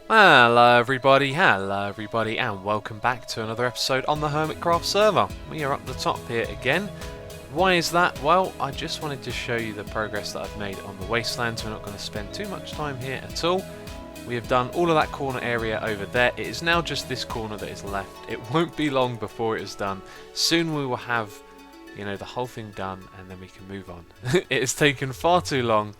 Hello everybody, and welcome back to another episode on the Hermitcraft server. We are up the top here again. Why is that? Well, I just wanted to show you the progress that I've made on the wastelands. We're not going to spend too much time here at all. We have done all of that corner area over there. It is now just this corner that is left. It won't be long before it is done. Soon we will have, the whole thing done, and then we can move on. It has taken far too long.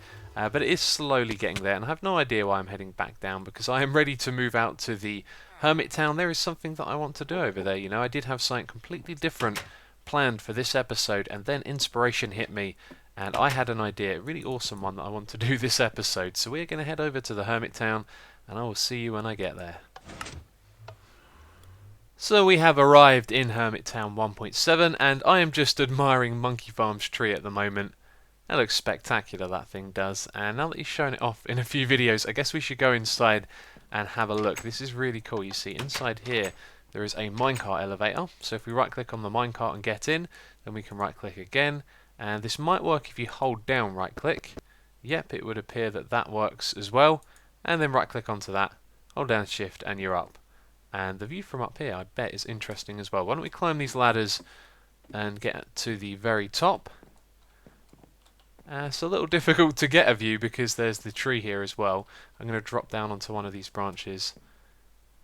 But it is slowly getting there, and I have no idea why I'm heading back down, because I am ready to move out to the Hermittown. There is something that I want to do over there. I did have something completely different planned for this episode, and then inspiration hit me, and I had an idea, a really awesome one that I want to do this episode. So we're going to head over to the Hermittown, and I will see you when I get there. So we have arrived in Hermittown 1.7, and I am just admiring Monkey Farm's tree at the moment. That looks spectacular, that thing does. And now that he's shown it off in a few videos, I guess we should go inside and have a look. This is really cool. You see, inside here there is a minecart elevator. So if we right click on the minecart and get in, then we can right click again. And this might work if you hold down right click. Yep, it would appear that that works as well. And then right click onto that, hold down shift, and you're up. And the view from up here, I bet, is interesting as well. Why don't we climb these ladders and get to the very top? It's a little difficult to get a view because there's the tree here as well. I'm going to drop down onto one of these branches.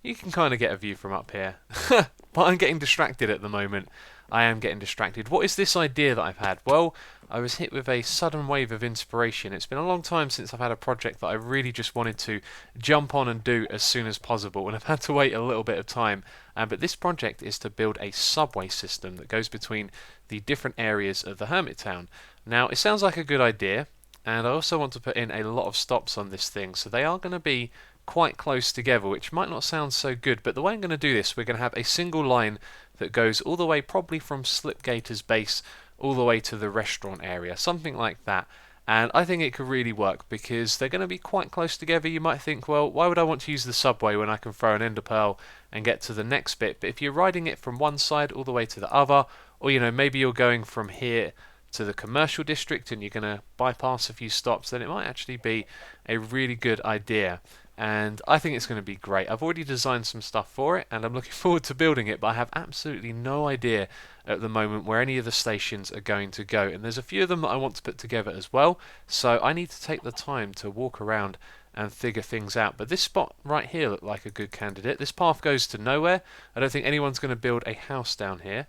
You can kind of get a view from up here. But I'm getting distracted at the moment. I am getting distracted. What is this idea that I've had? Well, I was hit with a sudden wave of inspiration. It's been a long time since I've had a project that I really just wanted to jump on and do as soon as possible, and I've had to wait a little bit of time. But this project is to build a subway system that goes between the different areas of the Hermittown. Now, it sounds like a good idea, and I also want to put in a lot of stops on this thing, so they are going to be quite close together, which might not sound so good, but the way I'm going to do this, we're going to have a single line that goes all the way probably from Slipgator's base all the way to the restaurant area, something like that. And I think it could really work because they're going to be quite close together. You might think, well, why would I want to use the subway when I can throw an ender pearl and get to the next bit? But if you're riding it from one side all the way to the other, or maybe you're going from here to the commercial district and you're going to bypass a few stops, then it might actually be a really good idea. And I think it's going to be great. I've already designed some stuff for it, and I'm looking forward to building it, but I have absolutely no idea at the moment where any of the stations are going to go. And there's a few of them that I want to put together as well, so I need to take the time to walk around and figure things out. But this spot right here looked like a good candidate. This path goes to nowhere. I don't think anyone's going to build a house down here.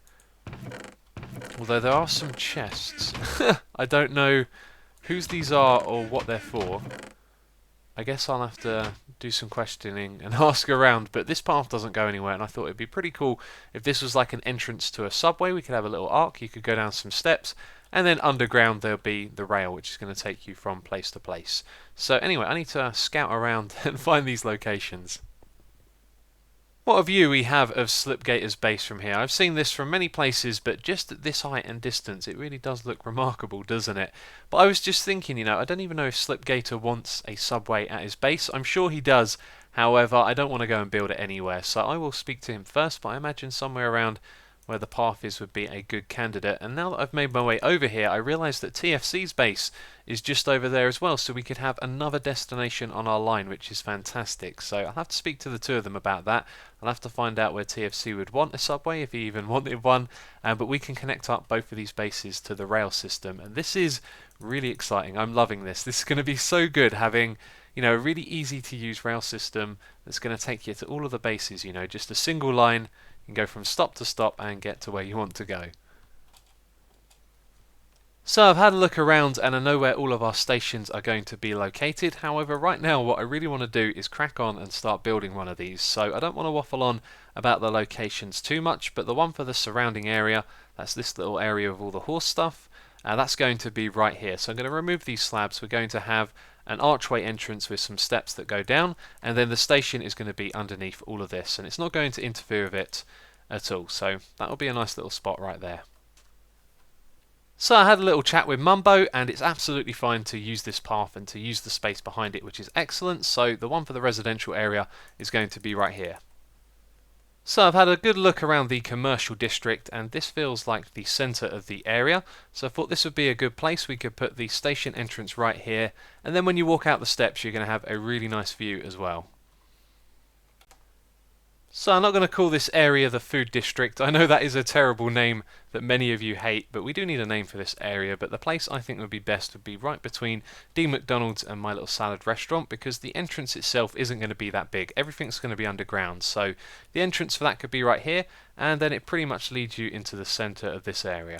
Although there are some chests. I don't know whose these are or what they're for. I guess I'll have to do some questioning and ask around, but this path doesn't go anywhere, and I thought it'd be pretty cool if this was like an entrance to a subway. We could have a little arc, you could go down some steps, and then underground there'll be the rail, which is going to take you from place to place. So anyway, I need to scout around and find these locations. What a view we have of Slipgator's base from here. I've seen this from many places, but just at this height and distance, it really does look remarkable, doesn't it? But I was just thinking, I don't even know if Slipgator wants a subway at his base. I'm sure he does. However, I don't want to go and build it anywhere, so I will speak to him first, but I imagine somewhere around where the path is would be a good candidate. And now that I've made my way over here, I realise that TFC's base is just over there as well, so we could have another destination on our line, which is fantastic. So I'll have to speak to the two of them about that. I'll have to find out where TFC would want a subway, if he even wanted one, but we can connect up both of these bases to the rail system, and this is really exciting. I'm loving this. This is going to be so good, having a really easy to use rail system that's going to take you to all of the bases, just a single line. You can go from stop to stop and get to where you want to go. So I've had a look around and I know where all of our stations are going to be located. However, right now what I really want to do is crack on and start building one of these. So I don't want to waffle on about the locations too much, but the one for the surrounding area, that's this little area of all the horse stuff, that's going to be right here. So I'm going to remove these slabs. We're going to have an archway entrance with some steps that go down, and then the station is going to be underneath all of this, and it's not going to interfere with it at all. So that will be a nice little spot right there. So I had a little chat with Mumbo, and it's absolutely fine to use this path and to use the space behind it, which is excellent. So the one for the residential area is going to be right here. So I've had a good look around the commercial district, and this feels like the centre of the area. So I thought this would be a good place. We could put the station entrance right here, and then when you walk out the steps you're going to have a really nice view as well. So I'm not going to call this area the food district. I know that is a terrible name that many of you hate, but we do need a name for this area. But the place I think would be best would be right between D McDonald's and My Little Salad Restaurant, because the entrance itself isn't going to be that big. Everything's going to be underground. So the entrance for that could be right here, and then it pretty much leads you into the centre of this area.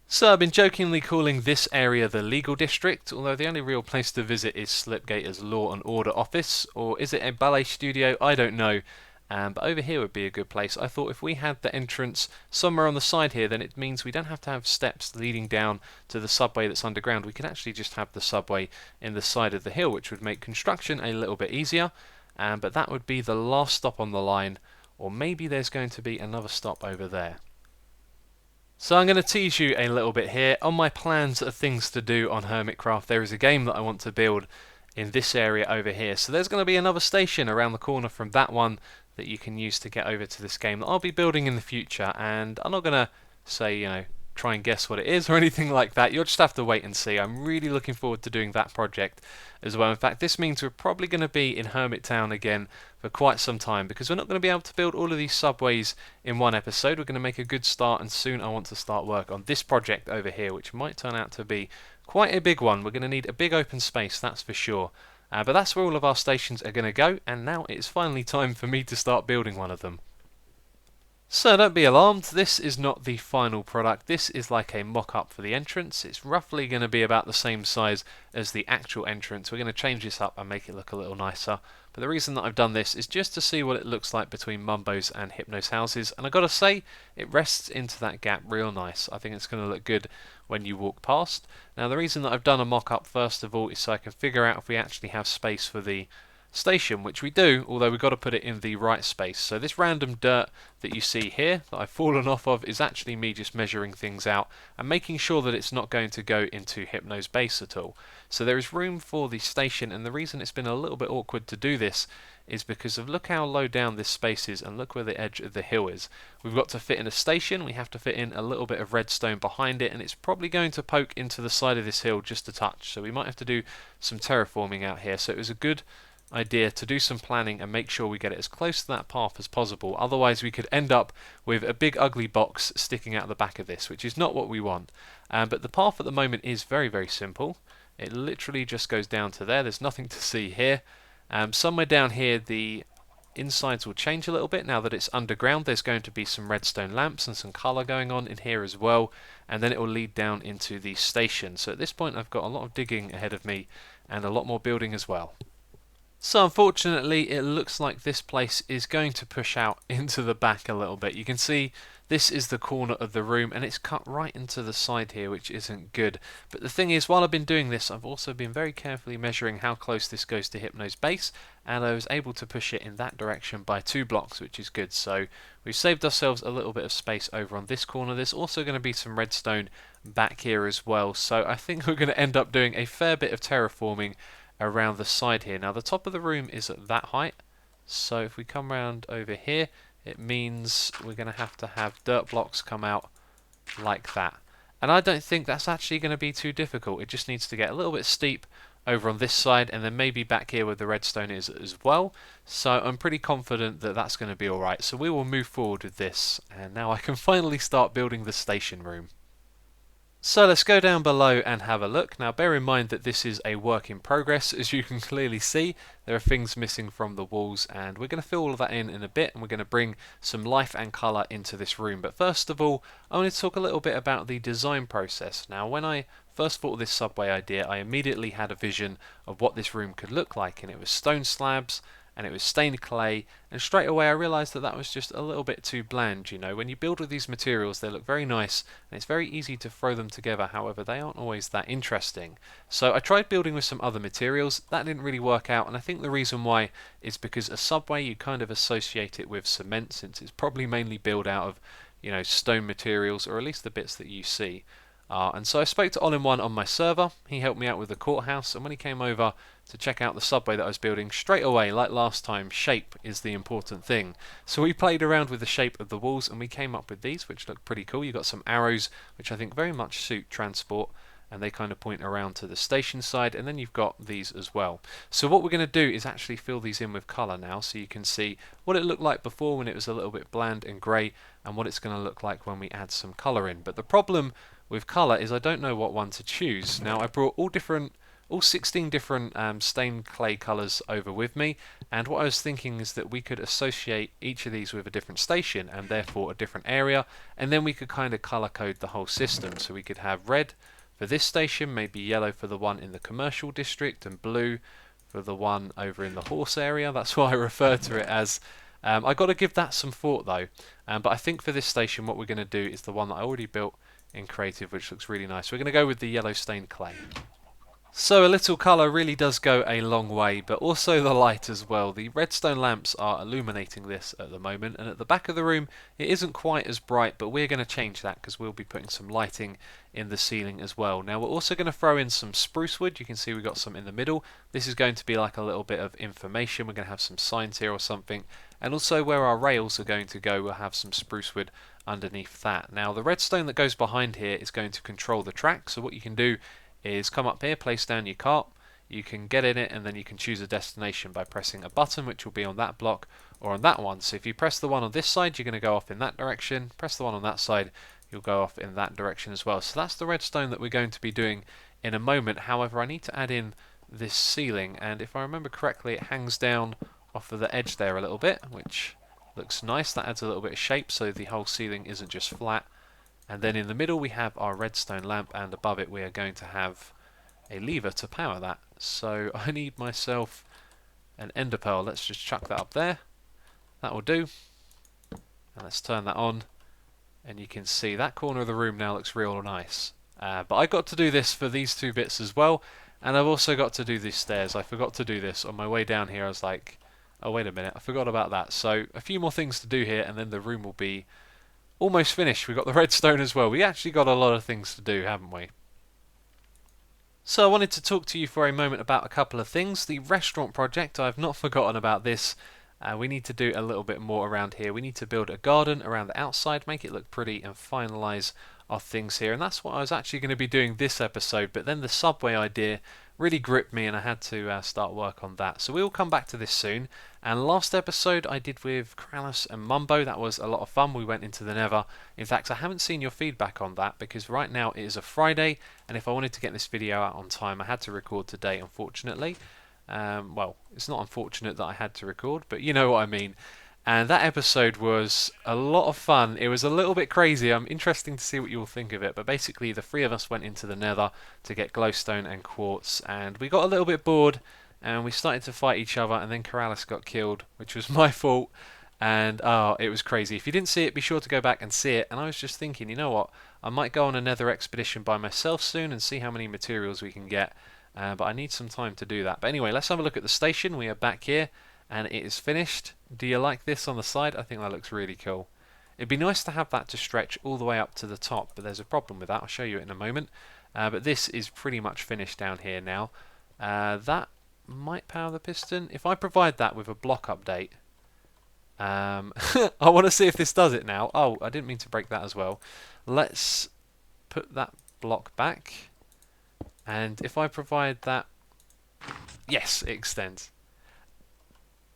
So I've been jokingly calling this area the legal district, although the only real place to visit is Slipgater's Law and Order office, or is it a ballet studio? I don't know. But over here would be a good place. I thought if we had the entrance somewhere on the side here, then it means we don't have to have steps leading down to the subway that's underground. We could actually just have the subway in the side of the hill, which would make construction a little bit easier. But that would be the last stop on the line, or maybe there's going to be another stop over there. So I'm going to tease you a little bit here. On my plans of things to do on Hermitcraft, there is a game that I want to build in this area over here. So there's going to be another station around the corner from that one that you can use to get over to this game that I'll be building in the future. And I'm not going to say, try and guess what it is or anything like that. You'll just have to wait and see. I'm really looking forward to doing that project as well. In fact, this means we're probably going to be in Hermittown again for quite some time, because we're not going to be able to build all of these subways in one episode. We're going to make a good start, and soon I want to start work on this project over here, which might turn out to be quite a big one. We're going to need a big open space, that's for sure. But that's where all of our stations are going to go, and now it's finally time for me to start building one of them. So don't be alarmed, this is not the final product. This is like a mock-up for the entrance. It's roughly going to be about the same size as the actual entrance. We're going to change this up and make it look a little nicer. But the reason that I've done this is just to see what it looks like between Mumbo's and Hypno's houses. And I've got to say, it rests into that gap real nice. I think it's going to look good when you walk past. Now the reason that I've done a mock-up first of all is so I can figure out if we actually have space for the station, which we do, although we've got to put it in the right space. So this random dirt that you see here that I've fallen off of is actually me just measuring things out and making sure that it's not going to go into Hypno's base at all. So there is room for the station, and the reason it's been a little bit awkward to do this is because of look how low down this space is and look where the edge of the hill is. We've got to fit in a station, we have to fit in a little bit of redstone behind it, and it's probably going to poke into the side of this hill just a touch. So we might have to do some terraforming out here. So it was a good idea to do some planning and make sure we get it as close to that path as possible. Otherwise we could end up with a big ugly box sticking out the back of this, which is not what we want. But the path at the moment is very, very simple. It literally just goes down to there. There's nothing to see here. Somewhere down here the insides will change a little bit. Now that it's underground, there's going to be some redstone lamps and some colour going on in here as well, and then it will lead down into the station. So at this point I've got a lot of digging ahead of me and a lot more building as well. So unfortunately it looks like this place is going to push out into the back a little bit. You can see this is the corner of the room and it's cut right into the side here, which isn't good. But the thing is, while I've been doing this, I've also been very carefully measuring how close this goes to Hypno's base, and I was able to push it in that direction by 2 blocks, which is good. So we've saved ourselves a little bit of space over on this corner. There's also going to be some redstone back here as well, so I think we're going to end up doing a fair bit of terraforming around the side here. Now the top of the room is at that height, so if we come around over here, it means we're going to have dirt blocks come out like that. And I don't think that's actually going to be too difficult. It just needs to get a little bit steep over on this side, and then maybe back here where the redstone is as well. So I'm pretty confident that that's going to be alright. So we will move forward with this, and now I can finally start building the station room. So let's go down below and have a look. Now bear in mind that this is a work in progress. As you can clearly see, there are things missing from the walls, and we're going to fill all of that in a bit, and we're going to bring some life and colour into this room. But first of all, I want to talk a little bit about the design process. Now when I first thought of this subway idea, I immediately had a vision of what this room could look like, and it was stone slabs and it was stained clay, and straight away I realised that that was just a little bit too bland. You know, when you build with these materials, they look very nice and it's very easy to throw them together, however they aren't always that interesting. So I tried building with some other materials. That didn't really work out, and I think the reason why is because a subway, you kind of associate it with cement, since it's probably mainly built out of stone materials, or at least the bits that you see. And so I spoke to All-in-One on my server. He helped me out with the courthouse, and when he came over to check out the subway that I was building, straight away, like last time, shape is the important thing. So we played around with the shape of the walls and we came up with these, which look pretty cool. You've got some arrows, which I think very much suit transport, and they kind of point around to the station side, and then you've got these as well. So what we're going to do is actually fill these in with colour now, so you can see what it looked like before when it was a little bit bland and grey, and what it's going to look like when we add some colour in. But the problem with colour is I don't know what one to choose. Now I brought all 16 different stained clay colours over with me, and what I was thinking is that we could associate each of these with a different station and therefore a different area, and then we could kind of colour code the whole system. So we could have red for this station, maybe yellow for the one in the commercial district, and blue for the one over in the horse area. That's why I refer to it as. I got to give that some thought though, but I think for this station what we're going to do is the one that I already built in creative, which looks really nice. We're going to go with the yellow stained clay. So a little colour really does go a long way, but also the light as well. The redstone lamps are illuminating this at the moment, and at the back of the room it isn't quite as bright, but we're going to change that because we'll be putting some lighting in the ceiling as well. Now we're also going to throw in some spruce wood. You can see we've got some in the middle. This is going to be like a little bit of information. We're going to have some signs here or something, and also where our rails are going to go we'll have some spruce wood underneath that. Now the redstone that goes behind here is going to control the track, so what you can do is come up here, place down your cart, you can get in it, and then you can choose a destination by pressing a button which will be on that block or on that one. So if you press the one on this side you're going to go off in that direction, press the one on that side you'll go off in that direction as well. So that's the redstone that we're going to be doing in a moment. However, I need to add in this ceiling, and if I remember correctly it hangs down off of the edge there a little bit, which looks nice. That adds a little bit of shape so the whole ceiling isn't just flat. And then in the middle we have our redstone lamp, and above it we are going to have a lever to power that. So I need myself an ender pearl. Let's just chuck that up there. That will do. And let's turn that on. And you can see that corner of the room now looks real nice. But I got to do this for these two bits as well. And I've also got to do these stairs. I forgot to do this. On my way down here I was like, oh wait a minute, I forgot about that. So a few more things to do here, and then the room will be almost finished. We've got the redstone as well. We actually got a lot of things to do, haven't we? So I wanted to talk to you for a moment about a couple of things. The restaurant project, I've not forgotten about this. We need to do a little bit more around here. We need to build a garden around the outside, make it look pretty, and finalise our things here. And that's what I was actually going to be doing this episode, but then the subway idea really gripped me and I had to start work on that. So we will come back to this soon. And last episode I did with Krallis and Mumbo. That was a lot of fun. We went into the Nether. In fact, I haven't seen your feedback on that because right now it is a Friday, and if I wanted to get this video out on time I had to record today, unfortunately. Well, it's not unfortunate that I had to record, but you know what I mean. And that episode was a lot of fun. It was a little bit crazy. I'm interested to see what you all think of it. But basically, the three of us went into the Nether to get glowstone and quartz, and we got a little bit bored, and we started to fight each other. And then Corrales got killed, which was my fault. And oh, it was crazy. If you didn't see it, be sure to go back and see it. And I was just thinking, you know what? I might go on a Nether expedition by myself soon and see how many materials we can get. But I need some time to do that. But anyway, let's have a look at the station. We are back here, and it is finished. Do you like this on the side? I think that looks really cool. It'd be nice to have that to stretch all the way up to the top, but there's a problem with that. I'll show you it in a moment. But this is pretty much finished down here now. That might power the piston. If I provide that with a block update, I want to see if this does it now. Oh, I didn't mean to break that as well. Let's put that block back. And if I provide that, yes, it extends.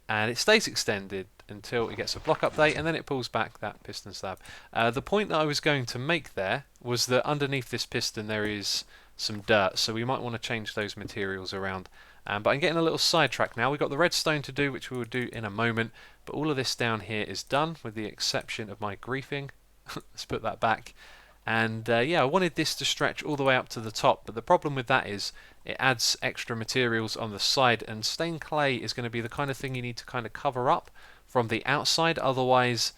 And it stays extended until it gets a block update, and then it pulls back that piston slab. The point that I was going to make there was that underneath this piston there is some dirt, so we might want to change those materials around. But I'm getting a little sidetracked now. We've got the redstone to do, which we will do in a moment, but all of this down here is done, with the exception of my griefing. Let's put that back. And yeah, I wanted this to stretch all the way up to the top, but the problem with that is it adds extra materials on the side, and stained clay is going to be the kind of thing you need to kind of cover up from the outside, otherwise,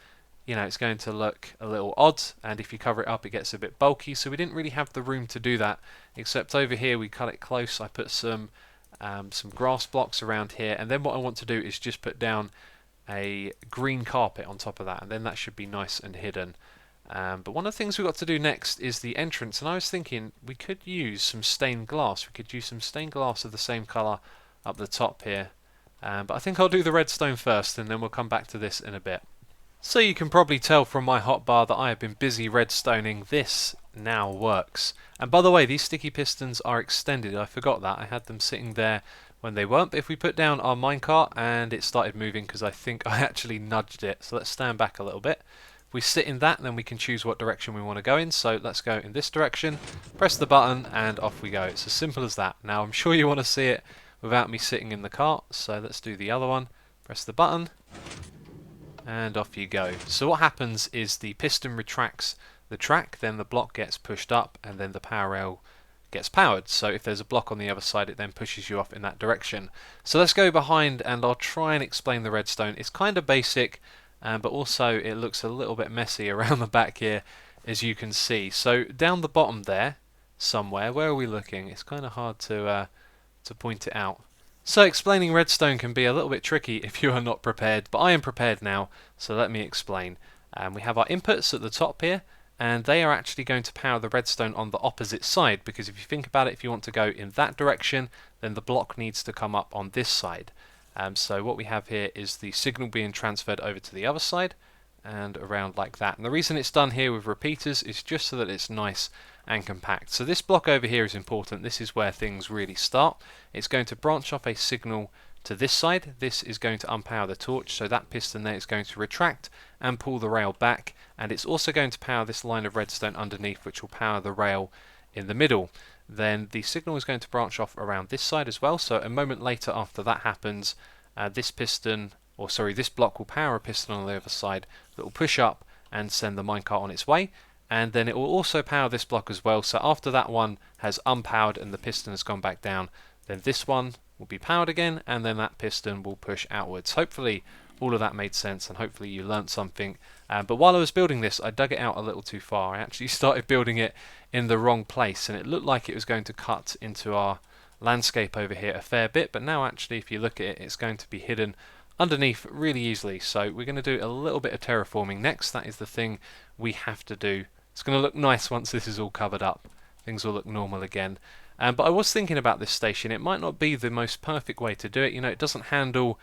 you know, it's going to look a little odd, and if you cover it up it gets a bit bulky, so we didn't really have the room to do that, except over here we cut it close. I put some grass blocks around here, and then what I want to do is just put down a green carpet on top of that, and then that should be nice and hidden. But one of the things we've got to do next is the entrance, and I was thinking we could use some stained glass. We could use some stained glass of the same colour up the top here. But I think I'll do the redstone first, and then we'll come back to this in a bit. So you can probably tell from my hotbar that I have been busy redstoning this now works. And by the way, these sticky pistons are extended. I forgot that. I had them sitting there when they weren't. But if we put down our minecart and it started moving, because I think I actually nudged it. So let's stand back a little bit. If we sit in that, then we can choose what direction we want to go in. So let's go in this direction, press the button, and off we go. It's as simple as that. Now, I'm sure you want to see it without me sitting in the cart. So let's do the other one. Press the button, and off you go. So what happens is the piston retracts the track, then the block gets pushed up, and then the power rail gets powered. So if there's a block on the other side, it then pushes you off in that direction. So let's go behind and I'll try and explain the redstone. It's kind of basic, but also it looks a little bit messy around the back here, as you can see. So down the bottom there, somewhere, where are we looking? It's kind of hard to point it out. So explaining redstone can be a little bit tricky if you are not prepared, but I am prepared now, so let me explain. We have our inputs at the top here, and they are actually going to power the redstone on the opposite side, because if you think about it, if you want to go in that direction, then the block needs to come up on this side. So what we have here is the signal being transferred over to the other side and around like that. And the reason it's done here with repeaters is just so that it's nice and compact. So this block over here is important. This is where things really start. It's going to branch off a signal to this side. This is going to unpower the torch, so that piston there is going to retract and pull the rail back, and it's also going to power this line of redstone underneath, which will power the rail in the middle. Then the signal is going to branch off around this side as well, so a moment later after that happens, this block will power a piston on the other side that will push up and send the minecart on its way, and then it will also power this block as well. So after that one has unpowered and the piston has gone back down, then this one will be powered again, and then that piston will push outwards. Hopefully all of that made sense, and hopefully you learnt something. But while I was building this, I dug it out a little too far. I actually started building it in the wrong place, and it looked like it was going to cut into our landscape over here a fair bit, but now actually if you look at it, it's going to be hidden underneath really easily. So we're going to do a little bit of terraforming next. That is the thing we have to do. It's going to look nice once this is all covered up. Things will look normal again. But I was thinking about this station. It might not be the most perfect way to do it. You know, it doesn't handle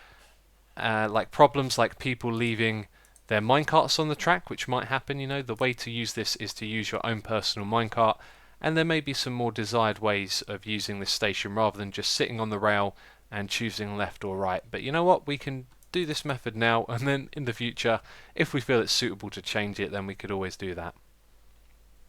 like problems like people leaving their minecarts on the track, which might happen. You know, the way to use this is to use your own personal minecart, and there may be some more desired ways of using this station rather than just sitting on the rail and choosing left or right. But you know what, we can do this method now, and then in the future, if we feel it's suitable to change it, then we could always do that.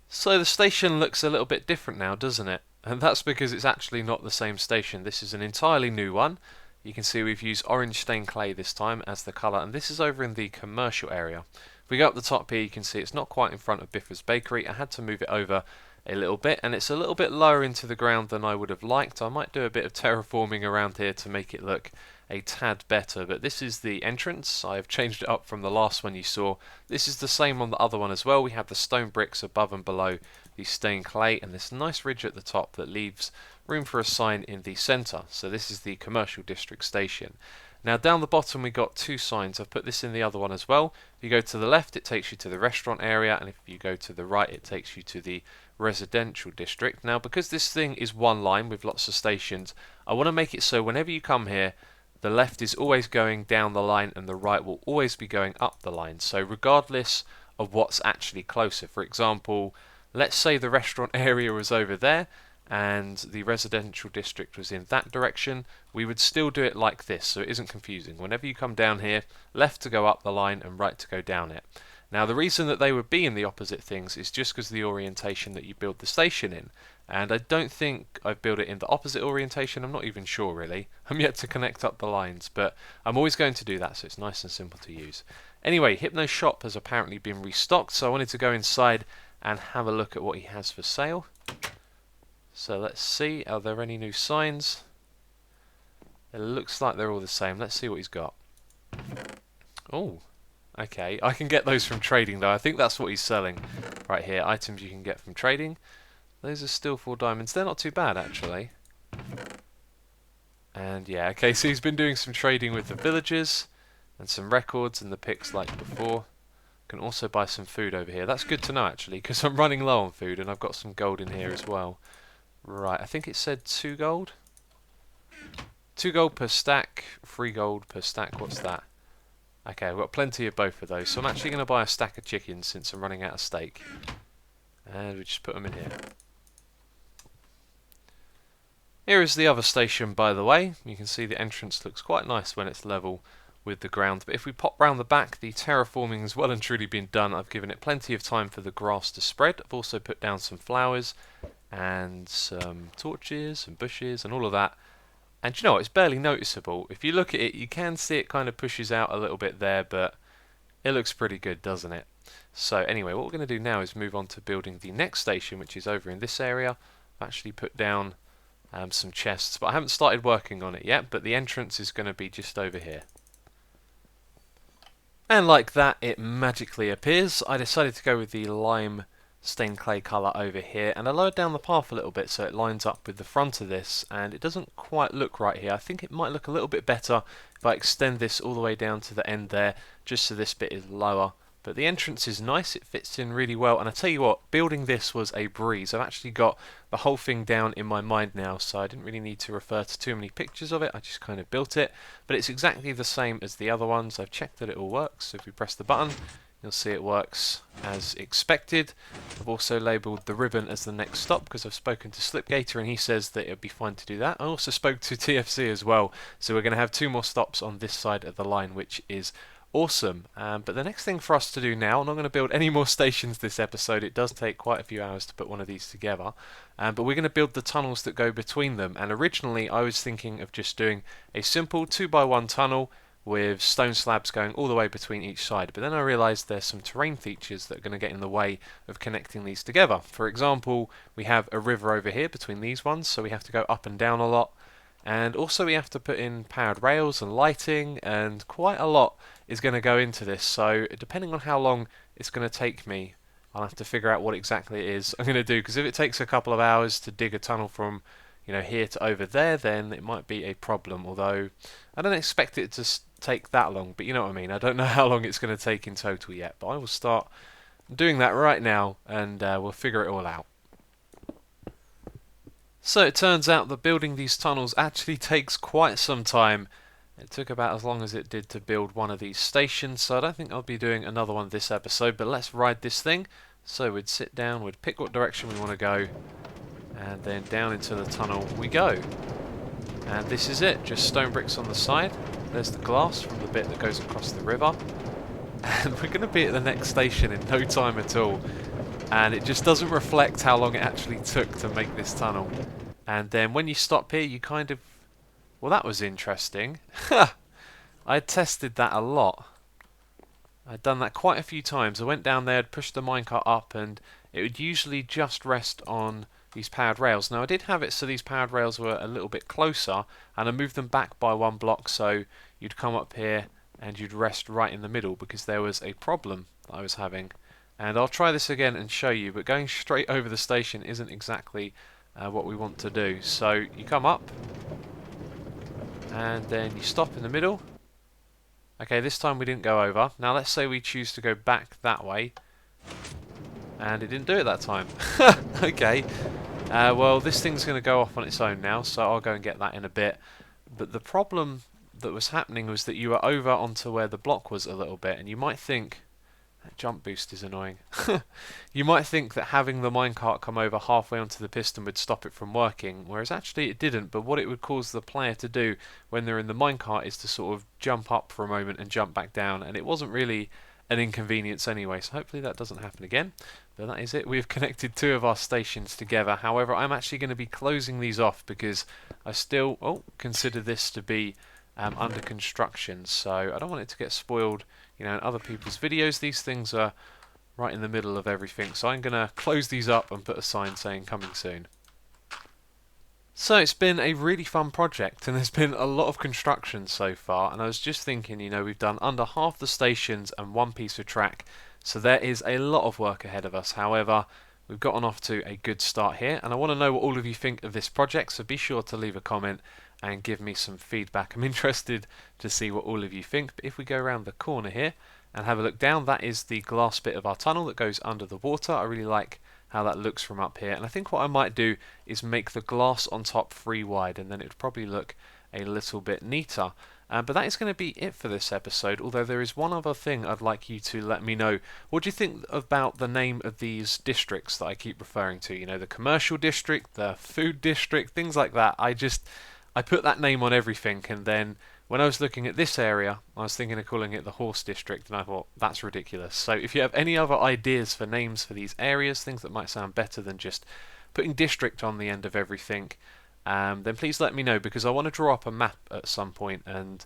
So the station looks a little bit different now, doesn't it? And that's because it's actually not the same station. This is an entirely new one. You can see we've used orange stained clay this time as the colour, and this is over in the commercial area. If we go up the top here, you can see it's not quite in front of Biffa's Bakery. I had to move it over a little bit, and it's a little bit lower into the ground than I would have liked. I might do a bit of terraforming around here to make it look a tad better, but this is the entrance. I've changed it up from the last one you saw. This is the same on the other one as well. We have the stone bricks above and below the stained clay, and this nice ridge at the top that leaves room for a sign in the centre. So this is the commercial district station. Now down the bottom we got two signs. I've put this in the other one as well. If you go to the left, it takes you to the restaurant area, and if you go to the right, it takes you to the residential district. Now because this thing is one line with lots of stations, I want to make it so whenever you come here, the left is always going down the line and the right will always be going up the line. So regardless of what's actually closer, for example, let's say the restaurant area was over there and the residential district was in that direction, we would still do it like this, so it isn't confusing. Whenever you come down here, left to go up the line and right to go down it. Now the reason that they would be in the opposite things is just because of the orientation that you build the station in. And I don't think I've built it in the opposite orientation. I'm not even sure really. I'm yet to connect up the lines, but I'm always going to do that, so it's nice and simple to use. Anyway, Hypno's shop has apparently been restocked, so I wanted to go inside and have a look at what he has for sale. So let's see, are there any new signs? It looks like they're all the same. Let's see what he's got. Oh, okay. I can get those from trading though. I think that's what he's selling right here. Items you can get from trading. Those are still 4 diamonds. They're not too bad actually. And yeah, okay, so he's been doing some trading with the villagers and some records and the picks like before. Can also buy some food over here. That's good to know actually, because I'm running low on food and I've got some gold in here as well. Right, I think it said 2 gold. 2 gold per stack, 3 gold per stack. What's that? Okay, I've got plenty of both of those. So I'm actually going to buy a stack of chickens since I'm running out of steak. And we just put them in here. Here is the other station, by the way. You can see the entrance looks quite nice when it's level with the ground. But if we pop round the back, the terraforming has well and truly been done. I've given it plenty of time for the grass to spread. I've also put down some flowers and some torches and bushes and all of that. And you know what, it's barely noticeable. If you look at it, you can see it kind of pushes out a little bit there, but it looks pretty good, doesn't it? So anyway, what we're going to do now is move on to building the next station, which is over in this area. I've actually put down some chests, but I haven't started working on it yet, but the entrance is going to be just over here. And like that, it magically appears. I decided to go with the lime stained clay colour over here, and I lowered down the path a little bit so it lines up with the front of this, and it doesn't quite look right here. I think it might look a little bit better if I extend this all the way down to the end there, just so this bit is lower. But the entrance is nice, it fits in really well, and I tell you what, building this was a breeze. I've actually got the whole thing down in my mind now, so I didn't really need to refer to too many pictures of it, I just kind of built it. But it's exactly the same as the other ones. I've checked that it all works, so if we press the button, you'll see it works as expected. I've also labelled the ribbon as the next stop because I've spoken to Slipgator and he says that it would be fine to do that. I also spoke to TFC as well, so we're going to have 2 more stops on this side of the line, which is awesome. But the next thing for us to do now, I'm not going to build any more stations this episode. It does take quite a few hours to put one of these together. But we're going to build the tunnels that go between them. And originally I was thinking of just doing a simple 2x1 tunnel with stone slabs going all the way between each side. But then I realised there's some terrain features that are going to get in the way of connecting these together. For example, we have a river over here between these ones, so we have to go up and down a lot. And also we have to put in powered rails and lighting, and quite a lot is going to go into this. So depending on how long it's going to take me, I'll have to figure out what exactly it is I'm going to do. Because if it takes a couple of hours to dig a tunnel from here to over there, then it might be a problem. Although I don't expect it to take that long, but you know what I mean. I don't know how long it's going to take in total yet, but I will start doing that right now, and we'll figure it all out. So it turns out that building these tunnels actually takes quite some time. It took about as long as it did to build one of these stations, so I don't think I'll be doing another one this episode, but let's ride this thing. So we'd sit down, we'd pick what direction we want to go, and then down into the tunnel we go. And this is it, just stone bricks on the side. There's the glass from the bit that goes across the river. And we're going to be at the next station in no time at all. And it just doesn't reflect how long it actually took to make this tunnel. And then when you stop here, you kind of... Well, that was interesting. I tested that a lot. I'd done that quite a few times. I went down there, I'd pushed the minecart up, and it would usually just rest on these powered rails. Now, I did have it so these powered rails were a little bit closer, and I moved them back by 1 block, so you'd come up here and you'd rest right in the middle, because there was a problem that I was having. And I'll try this again and show you, but going straight over the station isn't exactly what we want to do. So you come up, and then you stop in the middle. Okay, this time we didn't go over. Now let's say we choose to go back that way, and it didn't do it that time. Okay, well this thing's going to go off on its own now, so I'll go and get that in a bit. But the problem that was happening was that you were over onto where the block was a little bit, and you might think... That jump boost is annoying. You might think that having the minecart come over halfway onto the piston would stop it from working, whereas actually it didn't. But what it would cause the player to do when they're in the minecart is to sort of jump up for a moment and jump back down, and it wasn't really an inconvenience anyway, so hopefully that doesn't happen again. But that is it. We've connected 2 of our stations together. However, I'm actually going to be closing these off because I still consider this to be under construction, so I don't want it to get spoiled in other people's videos. These things are right in the middle of everything, so I'm going to close these up and put a sign saying coming soon. So it's been a really fun project, and there's been a lot of construction so far, and I was just thinking, we've done under half the stations and 1 piece of track, so there is a lot of work ahead of us. However, we've gotten off to a good start here, and I want to know what all of you think of this project, so be sure to leave a comment and give me some feedback. I'm interested to see what all of you think. But if we go around the corner here and have a look down, that is the glass bit of our tunnel that goes under the water. I really like how that looks from up here, and I think what I might do is make the glass on top 3 wide, and then it would probably look a little bit neater. But that is going to be it for this episode, although there is one other thing I'd like you to let me know. What do you think about the name of these districts that I keep referring to? You know, the commercial district, the food district, things like that. I put that name on everything, and then when I was looking at this area, I was thinking of calling it the horse district, and I thought, that's ridiculous. So if you have any other ideas for names for these areas, things that might sound better than just putting district on the end of everything, then please let me know, because I want to draw up a map at some point and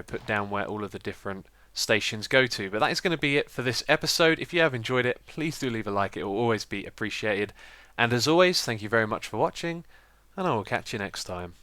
put down where all of the different stations go to. But that is going to be it for this episode. If you have enjoyed it, please do leave a like. It will always be appreciated. And as always, thank you very much for watching, and I will catch you next time.